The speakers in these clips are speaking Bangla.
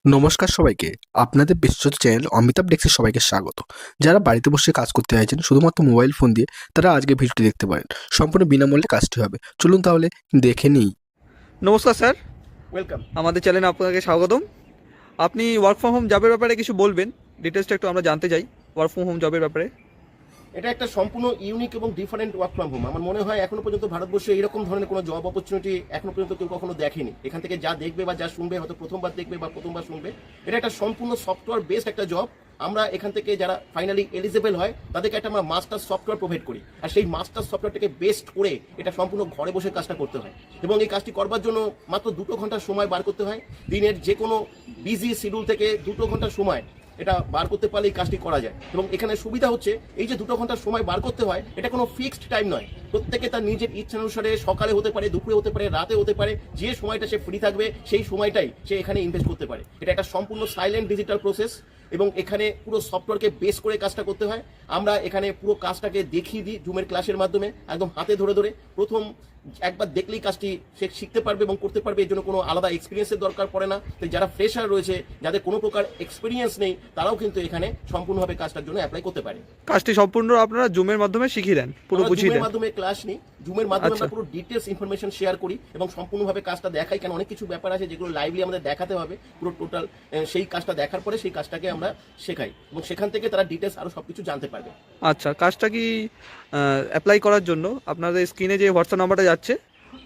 নমস্কার সবাইকে। আপনাদের বিশ্বস্ত চ্যানেল অমিতাভ ডেস্কে সবাইকে স্বাগত। যারা বাড়িতে বসে কাজ করতে চাইছেন শুধুমাত্র মোবাইল ফোন দিয়ে, তারা আজকে ভিডিওটি দেখতে পারেন। সম্পূর্ণ বিনামূল্যে কাজটি হবে। চলুন তাহলে দেখে নিই। নমস্কার স্যার, ওয়েলকাম। আমাদের চ্যানেলে আপনাকে স্বাগতম। আপনি ওয়ার্ক ফ্রম হোম জবের ব্যাপারে কিছু বলবেন, ডিটেলসটা একটু আমরা জানতে চাই ওয়ার্ক ফ্রম হোম জবের ব্যাপারে। এটা একটা সম্পূর্ণ ইউনিক এবং ডিফারেন্ট ওয়ার্ক ফ্রম হোম। আমার মনে হয় এখনো পর্যন্ত ভারতবর্ষে এরকম ধরনের কোনো জব অপরচুনিটি এখনো পর্যন্ত কেউ কখনো দেখেনি। এখান থেকে যা দেখবে বা যা শুনবে, হয়তো প্রথমবার দেখবে বা প্রথমবার শুনবে, এটা একটা সম্পূর্ণ সফটওয়্যার বেসড একটা জব। আমরা এখান থেকে যারা ফাইনালি এলিজিবল হয় তাদেরকে একটা আমরা মাস্টার সফটওয়্যার প্রোভাইড করি, আর সেই মাস্টার সফটওয়্যারটাকে বেস্ট করে এটা সম্পূর্ণ ঘরে বসে কাজটা করতে হয়। এবং এই কাজটি করবার জন্য মাত্র 2 ঘন্টা সময় বার করতে হয়। দিনের যে কোনো বিজি শিডিউল থেকে 2 ঘন্টা সময় এটা বার করতে পারলে এই কাজটি করা যায়। এবং এখানে সুবিধা হচ্ছে এই যে 2 ঘন্টার সময় বার করতে হয়, এটা কোনো ফিক্সড টাইম নয়। প্রত্যেকে তার নিজের ইচ্ছা অনুসারে সকালে হতে পারে, দুপুরে হতে পারে, রাতে হতে পারে, যে সময়টা সে ফ্রি থাকবে সেই সময়টাই সে এখানে ইনভেস্ট করতে পারে। এটা একটা সম্পূর্ণ সাইলেন্ট ডিজিটাল প্রসেস এবং এখানে পুরো সফটওয়্যারকে বেস করে কাজটা করতে হয়। আমরা এখানে পুরো কাজটাকে দেখিয়ে দিই জুমের ক্লাসের মাধ্যমে, একদম হাতে ধরে ধরে। প্রথম একবার দেখলেই কাজটি সে শিখতে পারবে এবং করতে পারবে। এর জন্য কোনো আলাদা এক্সপিরিয়েন্সের দরকার পড়ে না। তো যারা ফ্রেশার রয়েছে, যাদের কোনো প্রকার এক্সপিরিয়েন্স নেই, তারাও কিন্তু এখানে সম্পূর্ণভাবে কাজটার জন্য অ্যাপ্লাই করতে পারে। কাজটি সম্পূর্ণ আপনারা জুমের মাধ্যমে শিখিয়ে দেন, পুরো বুঝিয়ে দেন? জুমের মাধ্যমে ক্লাস নিই, জুমের মাধ্যমে আচ্ছা। আমরা পুরো ডিটেলস ইনফরমেশন শেয়ার করি এবং সম্পূর্ণভাবে কাজটা দেখাই। কারণ অনেক কিছু ব্যাপার আছে যেগুলো লাইভলি আমাদের দেখাতে হবে। পুরো টোটাল সেই কাজটা দেখার পরে সেই কাজটাকে আমরা শেখাই এবং সেখান থেকে তারা ডিটেলস আরো সবকিছু জানতে পারবে। আচ্ছা, কাজটা কি অ্যাপ্লাই করার জন্য আপনাদের স্ক্রিনে যে হোয়াটসঅ্যাপ নাম্বারটা যাচ্ছে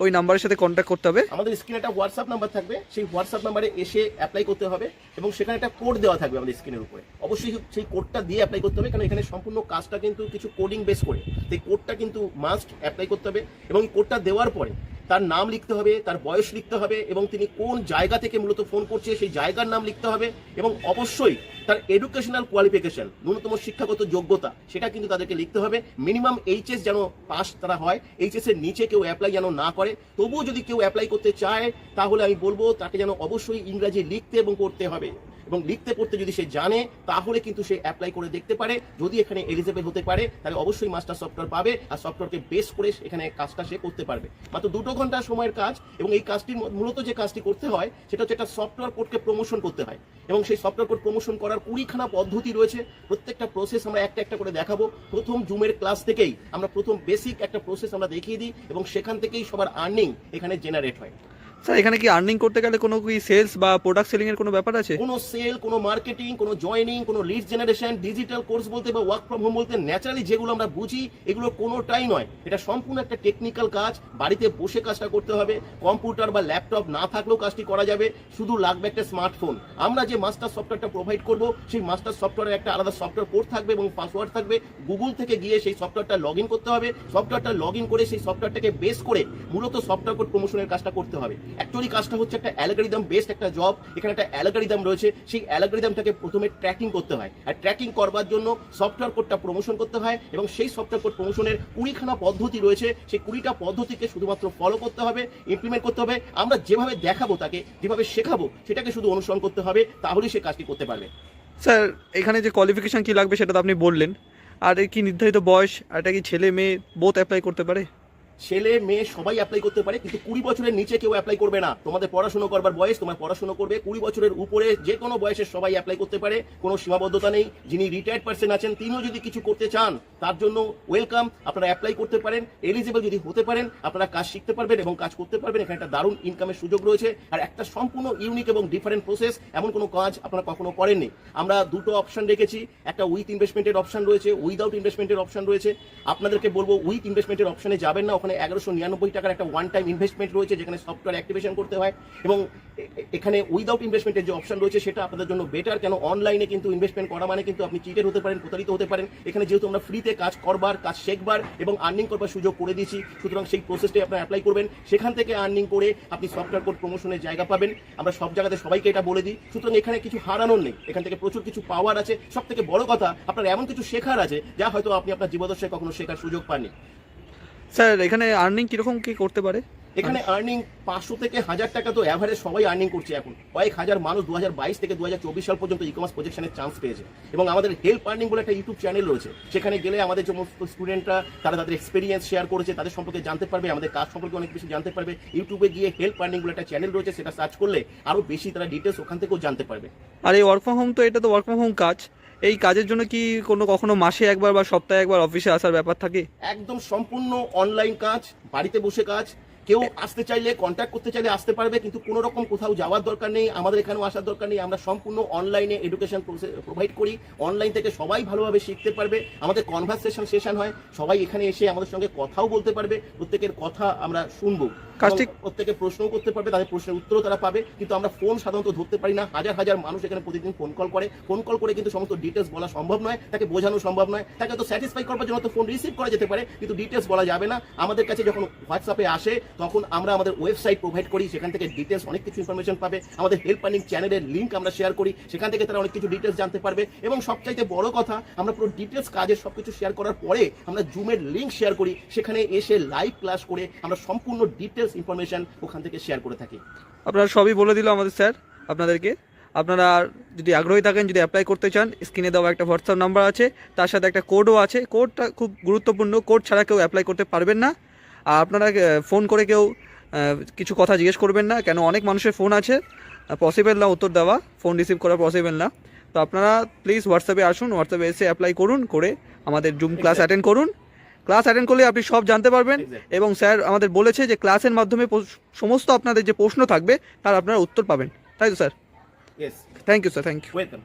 ওই নাম্বারের সাথে কন্ট্যাক্ট করতে হবে? আমাদের স্ক্রিনে একটা হোয়াটসঅ্যাপ নাম্বার থাকবে, সেই হোয়াটসঅ্যাপ নাম্বারে এসে অ্যাপ্লাই করতে হবে এবং সেখানে একটা কোড দেওয়া থাকবে আমাদের স্ক্রিনের উপরে। অবশ্যই সেই কোডটা দিয়ে অ্যাপ্লাই করতে হবে, কারণ এখানে সম্পূর্ণ কাজটা কিন্তু কিছু কোডিং বেস করে। সেই কোডটা কিন্তু মাস্ট অ্যাপ্লাই করতে হবে এবং কোডটা দেওয়ার পরে তার নাম লিখতে হবে, তার বয়স লিখতে হবে এবং তিনি কোন জায়গা থেকে মূলত ফোন করছে সেই জায়গার নাম লিখতে হবে এবং অবশ্যই তার এডুকেশনাল কোয়ালিফিকেশন, ন্যূনতম শিক্ষাগত যোগ্যতা, সেটা কিন্তু তাদেরকে লিখতে হবে। মিনিমাম এইচএস যেন পাস তারা হয়, এইচএস এর নিচে কেউ অ্যাপ্লাই যেন না করে। তবুও যদি কেউ অ্যাপ্লাই করতে চায় তাহলে আমি বলবো তাকে যেন অবশ্যই ইংরাজি লিখতে এবং পড়তে হবে এবং লিখতে পড়তে যদি সে জানে তাহলে কিন্তু সে অ্যাপ্লাই করে দেখতে পারে। যদি এখানে এলিজিবল হতে পারে তাহলে অবশ্যই মাস্টার সফটওয়্যার পাবে আর সফটওয়্যারকে বেস করে এখানে কাজটা সে করতে পারবে। মাত্র 2 ঘন্টা সময়ের কাজ এবং এই কাজটির মূলত যে কাজটি করতে হয় সেটা হচ্ছে একটা সফটওয়্যার কোডকে প্রমোশন করতে হয় এবং সেই সফটওয়্যার কোড প্রমোশন করার 20খানা পদ্ধতি রয়েছে। প্রত্যেকটা প্রসেস আমরা একটা একটা করে দেখাবো। প্রথম জুমের ক্লাস থেকেই আমরা প্রথম বেসিক একটা প্রসেস আমরা দেখিয়ে দিই এবং সেখান থেকেই সবার আর্নিং এখানে জেনারেট হয়। স্যার, এখানে কি আর্নিং করতে গেলে কোনো কি সেলস বা প্রোডাক্ট সেলিং এর কোনো ব্যাপার আছে? কোনো সেল, কোনো মার্কেটিং, কোনো জয়নিং, কোনো লিড জেনারেশন, ডিজিটাল কোর্স বলতে বা ওয়ার্ক ফ্রম হোম বলতে ন্যাচারালি যেগুলো আমরা বুঝি এগুলো কোনোটাই নয়। এটা সম্পূর্ণ একটা টেকনিক্যাল কাজ। বাড়িতে বসে কাজটা করতে হবে। কম্পিউটার বা ল্যাপটপ না থাকলেও কাজটি করা যাবে, শুধু লাগবে একটা স্মার্টফোন। আমরা যে মাস্টার সফটওয়্যারটা প্রোভাইড করব সেই মাস্টার সফটওয়্যারের একটা আলাদা সফটওয়্যার কোড থাকবে এবং পাসওয়ার্ড থাকবে। গুগল থেকে গিয়ে সেই সফটওয়্যারটা লগ ইন করতে হবে। সফটওয়্যারটা লগ ইন করে সেই সফটওয়্যারটাকে বেস করে মূলত সফটওয়্যার কোড প্রমোশনের কাজটা করতে হবে। অ্যাকচুয়ালি কাজটা হচ্ছে একটা অ্যালগরিদম বেসড একটা জব। এখানে একটা অ্যালগরিদম রয়েছে, সেই অ্যালগরিদমটাকে প্রথমে ট্র্যাকিং করতে হয় আর ট্র্যাকিং করবার জন্য সফটওয়্যার কোডটা প্রমোশন করতে হয় এবং সেই সফটওয়্যার কোড প্রমোশনের 20খানা পদ্ধতি রয়েছে। সেই 20টা পদ্ধতিকে শুধুমাত্র ফলো করতে হবে, ইমপ্লিমেন্ট করতে হবে। আমরা যেভাবে দেখাবো, তাকে যেভাবে শেখাবো সেটাকে শুধু অনুসরণ করতে হবে, তাহলেই সে কাজটি করতে পারবে। স্যার, এখানে যে কোয়ালিফিকেশন কি লাগবে সেটা তো আপনি বললেন, আর এর কি নির্ধারিত বয়স, আর এটা কি ছেলে মেয়ে বোথ অ্যাপ্লাই করতে পারে? ছেলে মেয়ে সবাই অ্যাপ্লাই করতে পারে, কিন্তু 20 বছরের নিচে কেউ অ্যাপ্লাই করবে না। তোমাদের পড়াশোনা করবার বয়স, তোমার পড়াশোনা করবে। 20 বছরের উপরে যে কোনো বয়সের সবাই অ্যাপ্লাই করতে পারে, কোনো সীমাবদ্ধতা নেই। যিনি রিটায়ার্ড পার্সন আছেন তিনিও যদি কিছু করতে চান তার জন্য ওয়েলকাম, আপনারা অ্যাপ্লাই করতে পারেন। এলিজিবল যদি হতে পারেন আপনারা কাজ শিখতে পারবেন এবং কাজ করতে পারবেন। এখানে একটা দারুণ ইনকামের সুযোগ রয়েছে আর একটা সম্পূর্ণ ইউনিক এবং ডিফারেন্ট প্রসেস। এমন কোনো কাজ আপনারা কখনো করেননি। আমরা 2টো অপশন রেখেছি, একটা উইথ ইনভেস্টমেন্টের অপশন রয়েছে, উইদাউট ইনভেস্টমেন্টের অপশন রয়েছে। আপনাদেরকে বলবো উইথ ইনভেস্টমেন্টের অপশনে যাবেন না। ওখানে 1199 টাকার একটা ওয়ান টাইম ইনভেস্টমেন্ট রয়েছে যেখানে সফটওয়্যার অ্যাক্টিভেশন করতে হয় এবং এখানে উইদাউট ইনভেস্টমেন্টের যে অপশন রয়েছে সেটা আপনাদের জন্য বেটার। কেন অনলাইনে কিন্তু ইনভেস্টমেন্ট করা মানে কিন্তু আপনি চিটেড হতে পারেন, প্রতারিত হতে পারেন। এখানে যেহেতু আমরা ফ্রিতে কাজ করবার, কাজ শেখবার এবং আর্নিং করবার সুযোগ করে দিয়েছি, সুতরাং সেই প্রসেসটাই আপনারা অ্যাপ্লাই করবেন। সেখান থেকে আর্নিং করে আপনি সফটওয়্যার কোড প্রমোশনের জায়গা পাবেন। আমরা সব জায়গাতে সবাইকে এটা বলে দিই, সুতরাং এখানে কিছু হারানোর নেই। এখান থেকে প্রচুর কিছু পাওয়ার আছে। সব থেকে বড় কথা, আপনার এমন কিছু শেখার আছে যা হয়তো আপনি আপনার জীবদ্দশায় কখনো শেখার সুযোগ পাননি। স্যার, এখানে আর্নিং কীরকম কী করতে পারে? এখানে আর্নিং 500 থেকে 1000 টাকা তো অ্যাভারেজ সবাই আর্নিং করছে এখন। কয়েক হাজার মানুষ 2022 থেকে 2024 সাল পর্যন্ত ই কমার্স প্রজেকশনের চান্স পেয়েছে। এবং আমাদের হেল্প আর্নিং বলে একটা ইউটিউব চ্যানেল রয়েছে, সেখানে গেলে আমাদের সমস্ত স্টুডেন্টরা তারা তাদের এক্সপিরিয়েন্স শেয়ার করেছে, তাদের সম্পর্কে জানতে পারবে, আমাদের কাজ সম্পর্কে অনেক বেশি জানতে পারবে। ইউটিউবে গিয়ে হেল্প আর্নিং বলে একটা চ্যানেল রয়েছে, সেটা সার্চ করলে আরো বেশি তারা ডিটেলস ওখান থেকেও জানতে পারবে। আর এই ওয়ার্ক ফ্রম হোম, তো এটা তো ওয়ার্ক ফ্রম হোম কাজ, এই কাজের জন্য কি কখনো মাসে একবার বা সপ্তাহে একবার অফিসে আসার ব্যাপার থাকে? একদম সম্পূর্ণ অনলাইন কাজ, বাড়িতে বসে কাজ। কেউ আসতে চাইলে, কন্ট্যাক্ট করতে চাইলে আসতে পারবে, কিন্তু কোনো রকম কোথাও যাওয়ার দরকার নেই, আমাদের এখানেও আসার দরকার নেই। আমরা সম্পূর্ণ অনলাইনে এডুকেশন প্রোভাইড করি। অনলাইন থেকে সবাই ভালোভাবে শিখতে পারবে। আমাদের কনভারসেশন সেশন হয়, সবাই এখানে এসে আমাদের সঙ্গে কথাও বলতে পারবে, প্রত্যেকের কথা আমরা শুনবো, কাজটি প্রত্যেকে প্রশ্নও করতে পারবে, তাদের প্রশ্নের উত্তরও তারা পাবে। কিন্তু আমরা ফোন সাধারণত ধরতে পারি না, হাজার হাজার মানুষ এখানে প্রতিদিন ফোন কল করে কিন্তু সমস্ত ডিটেলস বলা সম্ভব নয়, তাকে বোঝানো সম্ভব নয়। তাকে তো স্যাটিসফাই করবার জন্য তো ফোন রিসিভ করা যেতে পারে, কিন্তু ডিটেলস বলা যাবে না। আমাদের কাছে যখন হোয়াটসঅ্যাপে আসে তখন আমরা আমাদের ওয়েবসাইট প্রোভাইড করি, সেখান থেকে ডিটেলস অনেক কিছু ইনফরমেশন পাবে। আমাদের হেল্প আর্নিং চ্যানেলের লিঙ্ক আমরা শেয়ার করি, সেখান থেকে তারা অনেক কিছু ডিটেলস জানতে পারবে। এবং সবচাইতে বড় কথা, আমরা পুরো ডিটেলস কাজের সবকিছু শেয়ার করার পরে আমরা জুমের লিঙ্ক শেয়ার করি, সেখানে এসে লাইভ ক্লাস করে আমরা সম্পূর্ণ ডিটেলস ইনফরমেশন ওখান থেকে শেয়ার করে থাকি। আপনারা সবই বলে দিল আমাদের স্যার আপনাদেরকে। আপনারা যদি আগ্রহী থাকেন, যদি অ্যাপ্লাই করতে চান, স্ক্রিনে দেওয়া একটা হোয়াটসঅ্যাপ নাম্বার আছে, তার সাথে একটা কোডও আছে। কোডটা খুব গুরুত্বপূর্ণ, কোড ছাড়া কেউ অ্যাপ্লাই করতে পারবেন না। আর আপনারা ফোন করে কেউ কিছু কথা জিজ্ঞেস করবেন না, কেন অনেক মানুষের ফোন আছে, পসিবল না উত্তর দেওয়া, ফোন রিসিভ করা পসিবল না। তো আপনারা প্লিজ হোয়াটসঅ্যাপে আসুন, হোয়াটসঅ্যাপে এসে অ্যাপ্লাই করুন, করে আমাদের জুম ক্লাস অ্যাটেন্ড করুন। ক্লাস অ্যাটেন্ড করলে আপনি সব জানতে পারবেন। এবং স্যার আমাদের বলেছে যে ক্লাসের মাধ্যমে সমস্ত আপনাদের যে প্রশ্ন থাকবে তার আপনারা উত্তর পাবেন, তাই তো sir? Yes, thank you sir, thank you. Welcome.